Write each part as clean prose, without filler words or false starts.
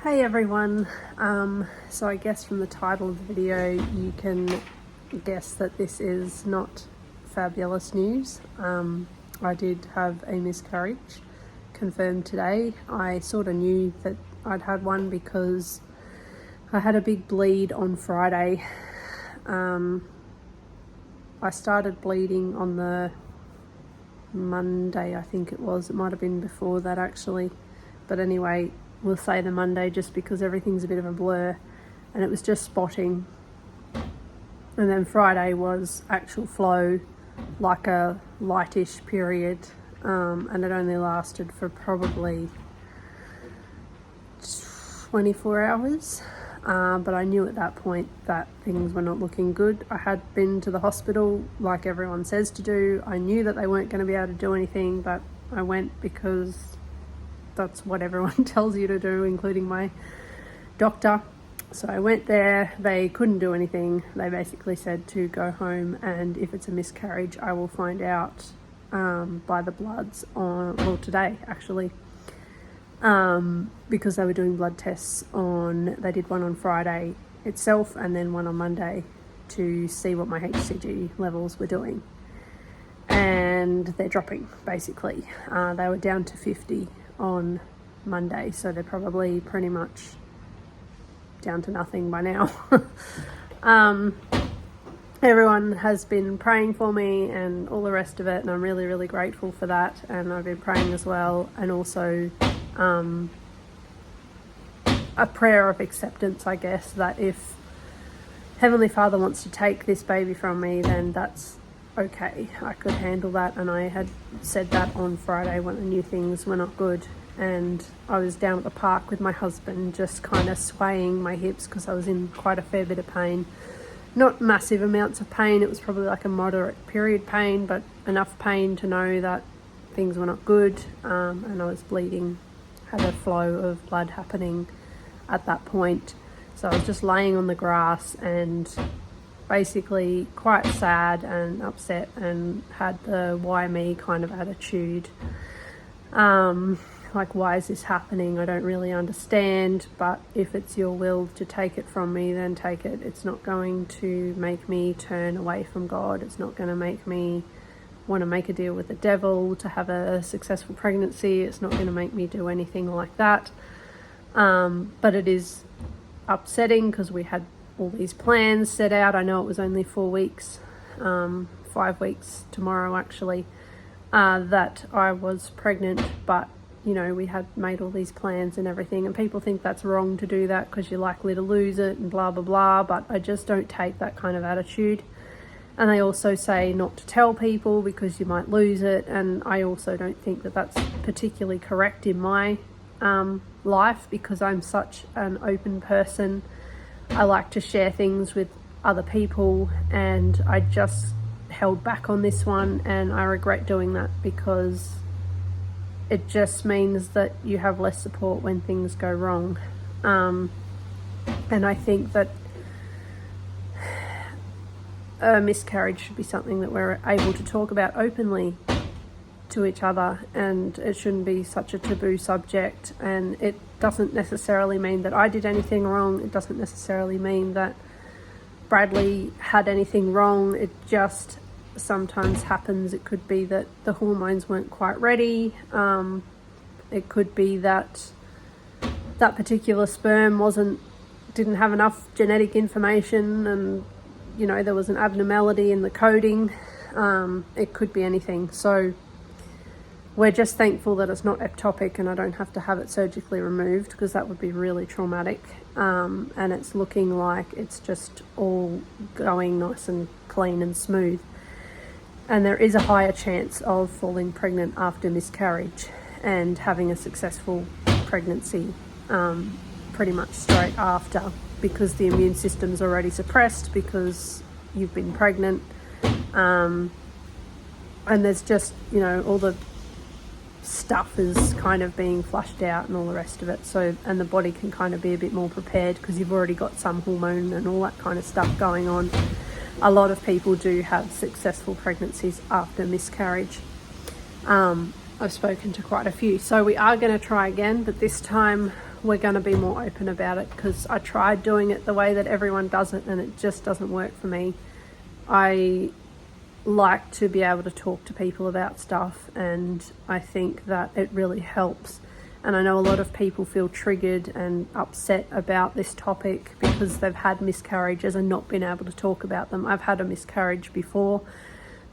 Hey everyone, so I guess from the title of the video you can guess that this is not fabulous news. I did have a miscarriage confirmed today. I sort of knew that I'd had one because I had a big bleed on Friday. I started bleeding on the Monday, I think it was. It might have been before that actually, but anyway, we'll say the Monday just because everything's a bit of a blur, and it was just spotting. And then Friday was actual flow, like a lightish period, and it only lasted for probably 24 hours. But I knew at that point that things were not looking good. I had been to the hospital like everyone says to do. I knew that they weren't going to be able to do anything, but I went because that's what everyone tells you to do, including my doctor. So I went there. They couldn't do anything. They basically said to go home, and if it's a miscarriage I will find out by the bloods today actually, because they were doing blood tests they did one on Friday itself and then one on Monday to see what my HCG levels were doing, and they're dropping basically. They were down to 50 on Monday, so they're probably pretty much down to nothing by now. Everyone has been praying for me and all the rest of it, and I'm really, really grateful for that. And I've been praying as well, and also a prayer of acceptance, I guess, that if Heavenly Father wants to take this baby from me, then that's okay. I could handle that, and I had said that on Friday when I knew things were not good. And I was down at the park with my husband, just kind of swaying my hips because I was in quite a fair bit of pain. Not massive amounts of pain, it was probably like a moderate period pain, but enough pain to know that things were not good, and I was bleeding, had a flow of blood happening at that point. So I was just laying on the grass and basically quite sad and upset, and had the why me kind of attitude. Like, why is this happening? I don't really understand, but if it's your will to take it from me, then take it. It's not going to make me turn away from God. It's not going to make me want to make a deal with the devil to have a successful pregnancy. It's not going to make me do anything like that. But it is upsetting because we had all these plans set out. I know it was only 4 weeks, 5 weeks tomorrow actually, that I was pregnant, but you know, we had made all these plans and everything, and people think that's wrong to do that because you're likely to lose it and blah blah blah, but I just don't take that kind of attitude. And they also say not to tell people because you might lose it, and I also don't think that that's particularly correct in my life, because I'm such an open person. I like to share things with other people, and I just held back on this one, and I regret doing that because it just means that you have less support when things go wrong. And I think that a miscarriage should be something that we're able to talk about openly to each other, and it shouldn't be such a taboo subject. And it doesn't necessarily mean that I did anything wrong. It doesn't necessarily mean that Bradley had anything wrong. It just sometimes happens. It could be that the hormones weren't quite ready. It could be that that particular sperm didn't have enough genetic information, and you know, there was an abnormality in the coding. It could be anything. So we're just thankful that it's not ectopic and I don't have to have it surgically removed, because that would be really traumatic. And it's looking like it's just all going nice and clean and smooth. And there is a higher chance of falling pregnant after miscarriage and having a successful pregnancy pretty much straight after, because the immune system's already suppressed because you've been pregnant. And there's just, you know, all the stuff is kind of being flushed out and all the rest of it. So, and the body can kind of be a bit more prepared because you've already got some hormone and all that kind of stuff going on. A lot of people do have successful pregnancies after miscarriage. I've spoken to quite a few. So we are going to try again, but this time we're going to be more open about it, because I tried doing it the way that everyone does it and it just doesn't work for me. I like to be able to talk to people about stuff, and I think that it really helps. And I know a lot of people feel triggered and upset about this topic because they've had miscarriages and not been able to talk about them. I've had a miscarriage before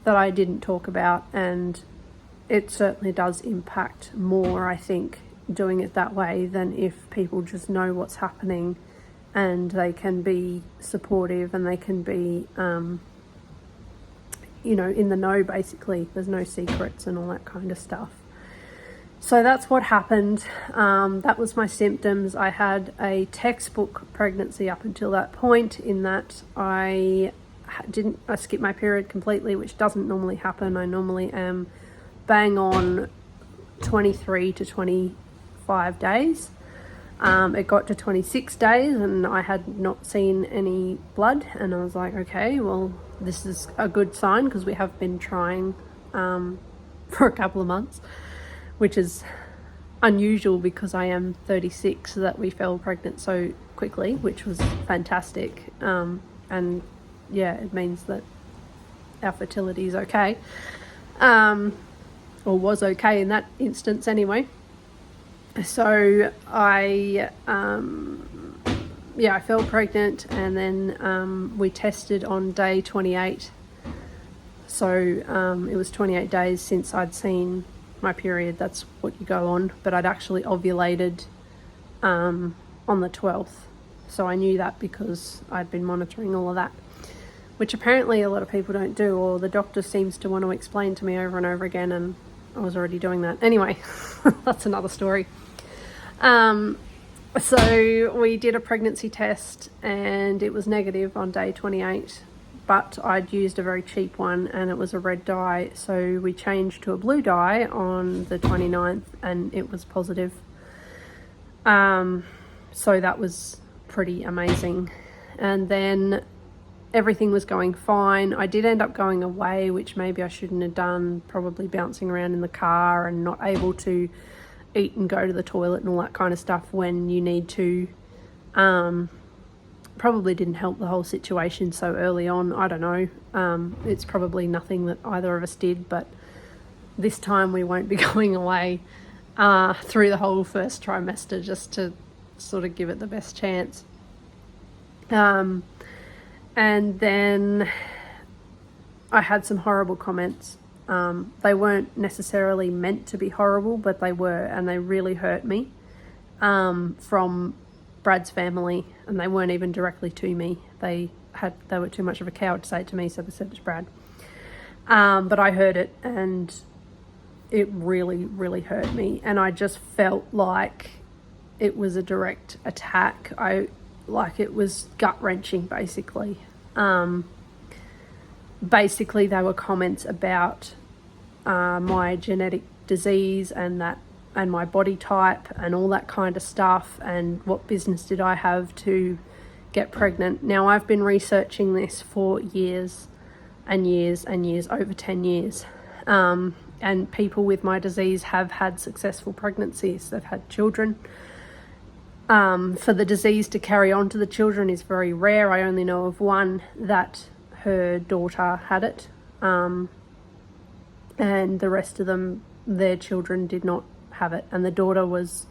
that I didn't talk about, and it certainly does impact more, I think, doing it that way than if people just know what's happening and they can be supportive and they can be, in the know, basically. There's no secrets and all that kind of stuff. So that's what happened. That was my symptoms. I had a textbook pregnancy up until that point, in that I skipped my period completely, which doesn't normally happen. I normally am bang on 23 to 25 days. It got to 26 days and I had not seen any blood, and I was like, okay, well, this is a good sign, because we have been trying for a couple of months, which is unusual because I am 36, so that we fell pregnant so quickly, which was fantastic. And yeah, it means that our fertility is okay, or was okay in that instance anyway. So I fell pregnant, and then we tested on day 28. So it was 28 days since I'd seen my period. That's what you go on, but I'd actually ovulated on the 12th, so I knew that because I'd been monitoring all of that, which apparently a lot of people don't do, or the doctor seems to want to explain to me over and over again, and I was already doing that anyway. That's another story. So we did a pregnancy test and it was negative on day 28, but I'd used a very cheap one and it was a red dye, so we changed to a blue dye on the 29th and it was positive. So that was pretty amazing. And then everything was going fine. I did end up going away, which maybe I shouldn't have done, probably bouncing around in the car and not able to eat and go to the toilet and all that kind of stuff when you need to. Probably didn't help the whole situation so early on. I don't know. It's probably nothing that either of us did, but this time we won't be going away through the whole first trimester, just to sort of give it the best chance. And then I had some horrible comments. They weren't necessarily meant to be horrible, but they were, and they really hurt me, from Brad's family, and they weren't even directly to me. They were too much of a coward to say it to me, so they said it to Brad. But I heard it and it really, really hurt me, and I just felt like it was a direct attack. It was gut-wrenching, basically. Basically, they were comments about my genetic disease and my body type and all that kind of stuff, and what business did I have to get pregnant. Now, I've been researching this for years and years and years, over 10 years. And people with my disease have had successful pregnancies. They've had children. For the disease to carry on to the children is very rare. I only know of one that her daughter had it, and the rest of them, their children did not have it, and the daughter was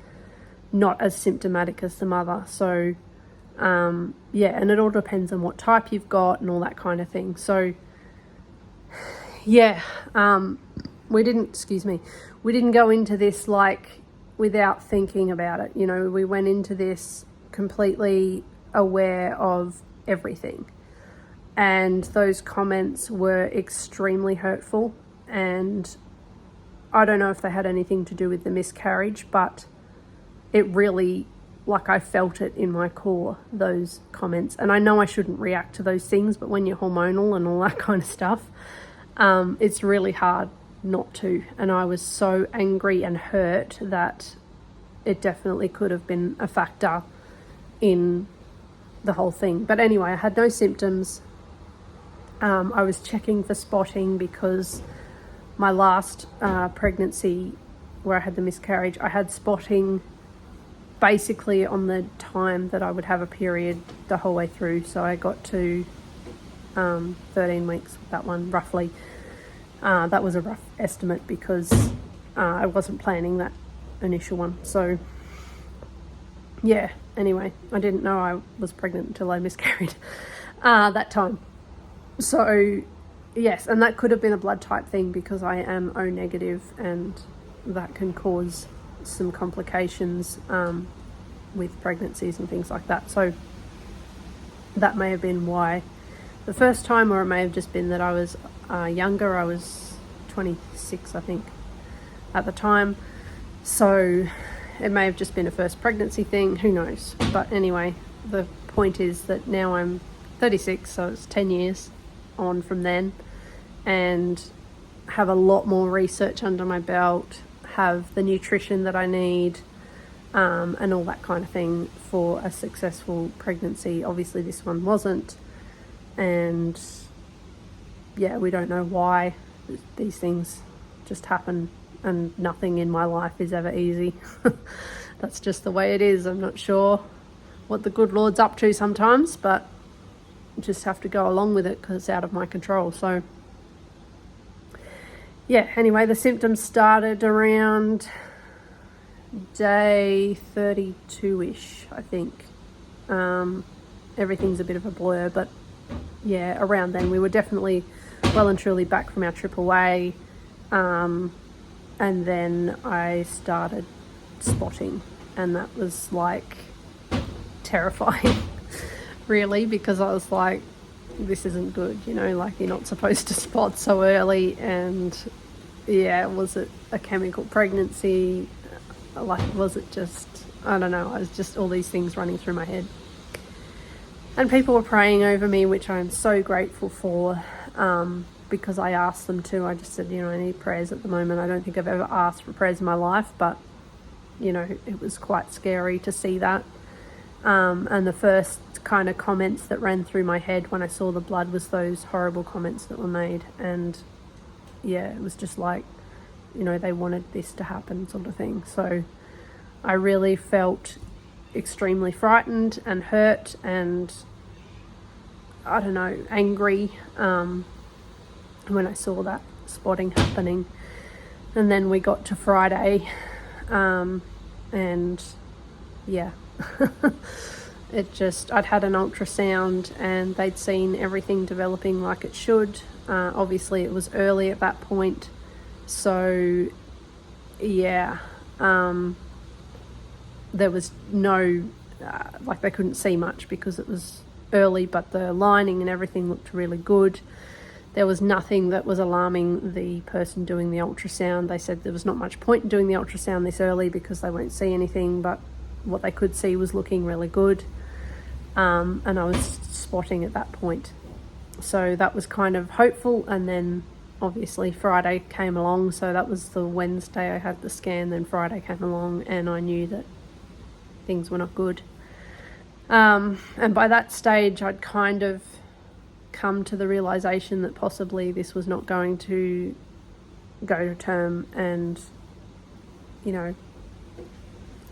not as symptomatic as the mother. So and it all depends on what type you've got and all that kind of thing. So we didn't go into this without thinking about it. We went into this completely aware of everything. And those comments were extremely hurtful, and I don't know if they had anything to do with the miscarriage, but it really, I felt it in my core, those comments. And I know I shouldn't react to those things, but when you're hormonal and all that kind of stuff, it's really hard not to. And I was so angry and hurt that it definitely could have been a factor in the whole thing. But anyway, I had no symptoms. I was checking for spotting because my last pregnancy where I had the miscarriage, I had spotting basically on the time that I would have a period the whole way through. So I got to 13 weeks with that one, roughly. That was a rough estimate because I wasn't planning that initial one. So yeah, anyway, I didn't know I was pregnant until I miscarried that time. So yes, and that could have been a blood type thing because I am O negative, and that can cause some complications with pregnancies and things like that. So that may have been why the first time, or it may have just been that I was younger. I was 26, I think, at the time. So it may have just been a first pregnancy thing, who knows. But anyway, the point is that now I'm 36, so it's 10 years on from then, and have a lot more research under my belt, have the nutrition that I need, and all that kind of thing for a successful pregnancy. Obviously this one wasn't, and yeah, we don't know why these things just happen, and nothing in my life is ever easy. That's just the way it is. I'm not sure what the good Lord's up to sometimes, but just have to go along with it because it's out of my control. So yeah, anyway, the symptoms started around day 32-ish, I think. Everything's a bit of a blur, but yeah, around then we were definitely well and truly back from our trip away. And then I started spotting, and that was like terrifying really, because I was like, this isn't good, you know, like you're not supposed to spot so early. And yeah, was it a chemical pregnancy? Like, was it just, I don't know, I was just all these things running through my head. And people were praying over me, which I'm so grateful for, because I asked them to. I just said, you know, I need prayers at the moment. I don't think I've ever asked for prayers in my life, but you know, it was quite scary to see that. And the first kind of comments that ran through my head when I saw the blood was those horrible comments that were made. And yeah, it was just like, you know, they wanted this to happen, sort of thing. So I really felt extremely frightened and hurt and, I don't know, angry when I saw that spotting happening. And then we got to Friday, and yeah, it just, I'd had an ultrasound and they'd seen everything developing like it should. Obviously it was early at that point, so yeah, there was no like they couldn't see much because it was early, but the lining and everything looked really good. There was nothing that was alarming the person doing the ultrasound. They said there was not much point in doing the ultrasound this early because they won't see anything, but what they could see was looking really good. And I was spotting at that point. So that was kind of hopeful. And then obviously Friday came along. So that was the Wednesday I had the scan. Then Friday came along and I knew that things were not good. And by that stage, I'd kind of come to the realization that possibly this was not going to go to term, and you know,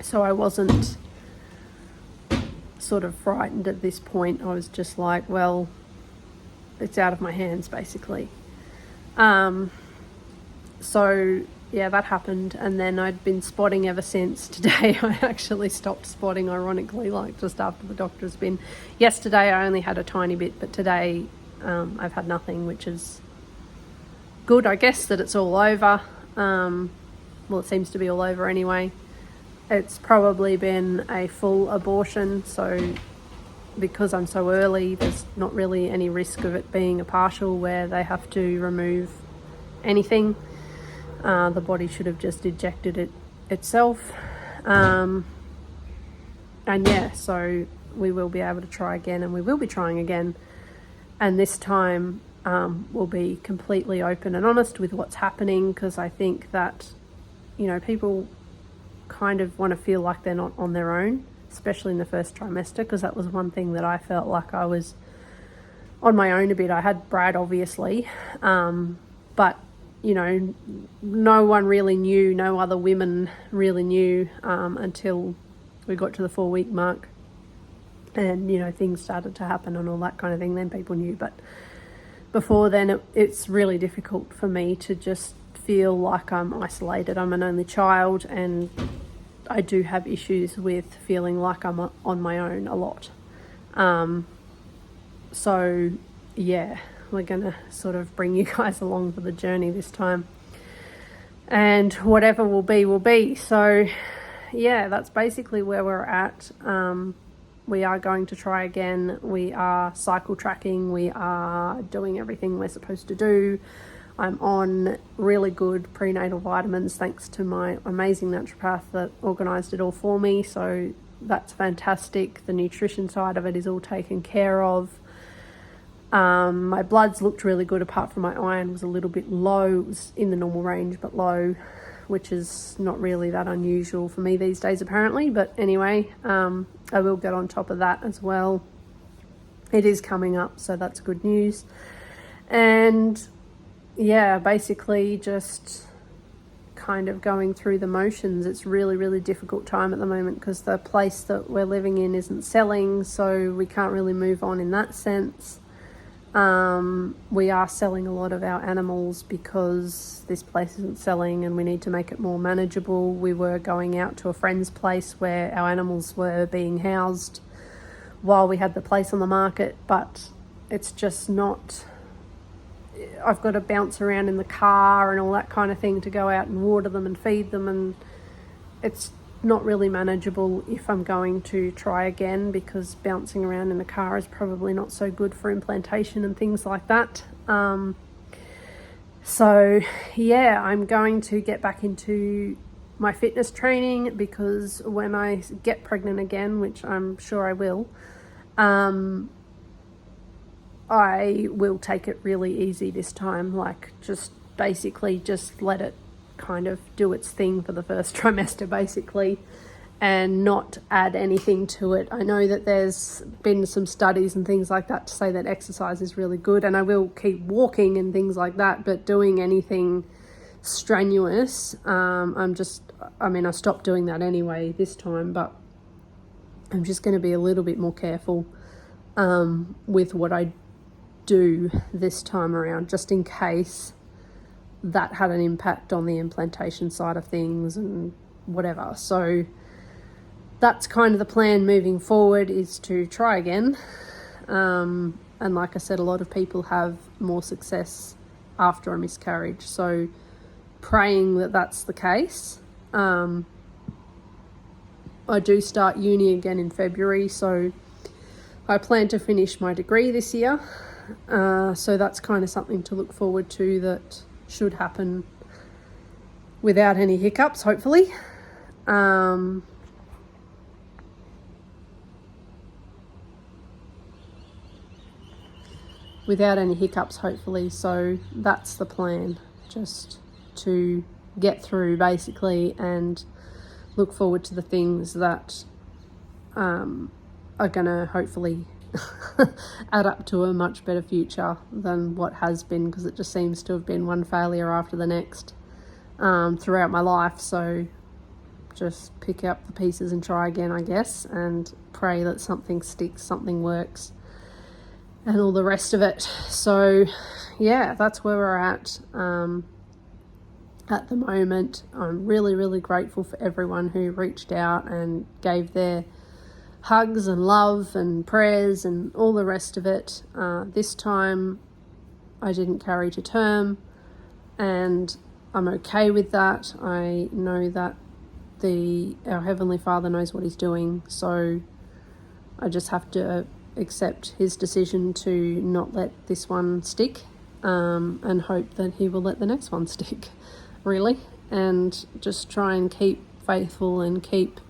so I wasn't sort of frightened at this point. I was just like, well, it's out of my hands basically. So yeah, that happened, and then I'd been spotting ever since. Today I actually stopped spotting, ironically, like just after the doctor's been. Yesterday I only had a tiny bit, but today I've had nothing, which is good, I guess, that it's all over. Well, it seems to be all over anyway. It's probably been a full abortion, so because I'm so early, there's not really any risk of it being a partial where they have to remove anything. The body should have just ejected it itself. And yeah, so we will be able to try again, and we will be trying again. And this time we'll be completely open and honest with what's happening, because I think that, you know, people kind of want to feel like they're not on their own, especially in the first trimester, because that was one thing that I felt like I was on my own a bit. I had Brad, obviously, but you know, no one really knew, no other women really knew until we got to the 4-week mark and, you know, things started to happen and all that kind of thing, then people knew. But before then, it's really difficult for me to just feel like I'm isolated. I'm an only child, and I do have issues with feeling like I'm on my own a lot. So yeah, we're gonna sort of bring you guys along for the journey this time, and whatever will be will be. So yeah, that's basically where we're at. We are going to try again. We are cycle tracking. We are doing everything we're supposed to do. I'm on really good prenatal vitamins thanks to my amazing naturopath that organised it all for me. So that's fantastic. The nutrition side of it is all taken care of. My bloods looked really good, apart from my iron was a little bit low. It was in the normal range but low, which is not really that unusual for me these days apparently. But anyway, I will get on top of that as well. It is coming up, so that's good news. And yeah, basically just kind of going through the motions. It's really, really difficult time at the moment because the place that we're living in isn't selling, so we can't really move on in that sense. We are selling a lot of our animals because this place isn't selling and we need to make it more manageable. We were going out to a friend's place where our animals were being housed while we had the place on the market, but it's just not... I've got to bounce around in the car and all that kind of thing to go out and water them and feed them, and it's not really manageable if I'm going to try again, because bouncing around in the car is probably not so good for implantation and things like that. So yeah, I'm going to get back into my fitness training, because when I get pregnant again, which I'm sure I will, I will take it really easy this time. Like, just basically just let it kind of do its thing for the first trimester basically, and not add anything to it. I know that there's been some studies and things like that to say that exercise is really good, and I will keep walking and things like that, but doing anything strenuous, I stopped doing that anyway this time, but I'm just going to be a little bit more careful with what I do this time around, just in case that had an impact on the implantation side of things and whatever. So that's kind of the plan moving forward, is to try again. And like I said, a lot of people have more success after a miscarriage, so praying that that's the case. I do start uni again in February, so I plan to finish my degree this year. So that's kind of something to look forward to, that should happen without any hiccups, hopefully. Without any hiccups, hopefully. So that's the plan, just to get through basically, and look forward to the things that are gonna hopefully add up to a much better future than what has been, because it just seems to have been one failure after the next throughout my life. So just pick up the pieces and try again, I guess, and pray that something sticks, something works, and all the rest of it. So yeah, that's where we're at the moment. I'm really, really grateful for everyone who reached out and gave their hugs and love and prayers and all the rest of it. This time I didn't carry to term, and I'm okay with that. I know that our Heavenly Father knows what he's doing, so I just have to accept his decision to not let this one stick, and hope that he will let the next one stick, really, and just try and keep faithful and keep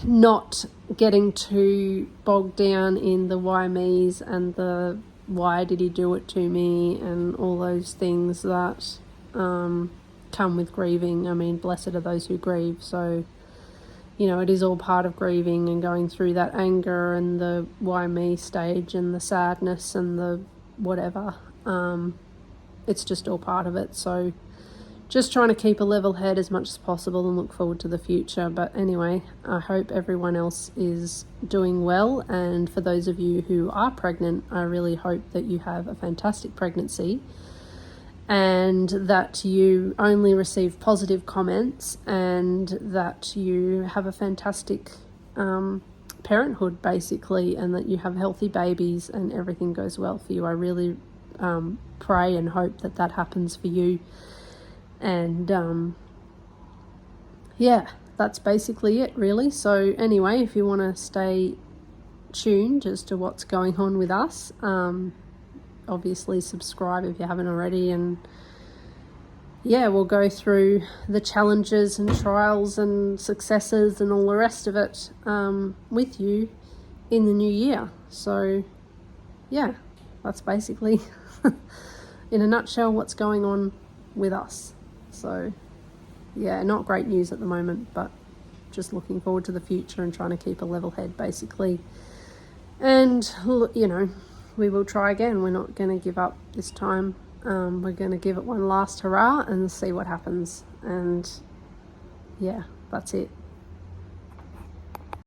not getting too bogged down in the why me's and the why did he do it to me and all those things that come with grieving. I mean, blessed are those who grieve. So, you know, it is all part of grieving and going through that anger and the why me stage and the sadness and the whatever. It's just all part of it. So just trying to keep a level head as much as possible and look forward to the future. But anyway, I hope everyone else is doing well, and for those of you who are pregnant, I really hope that you have a fantastic pregnancy and that you only receive positive comments and that you have a fantastic parenthood, basically, and that you have healthy babies and everything goes well for you. I really pray and hope that that happens for you. And yeah, that's basically it, really. So anyway, if you want to stay tuned as to what's going on with us, obviously subscribe if you haven't already, and yeah, we'll go through the challenges and trials and successes and all the rest of it with you in the new year. So yeah, that's basically in a nutshell what's going on with us. So yeah, not great news at the moment, but just looking forward to the future and trying to keep a level head, basically. And you know, we will try again. We're not going to give up this time. We're going to give it one last hurrah and see what happens. And yeah, that's it.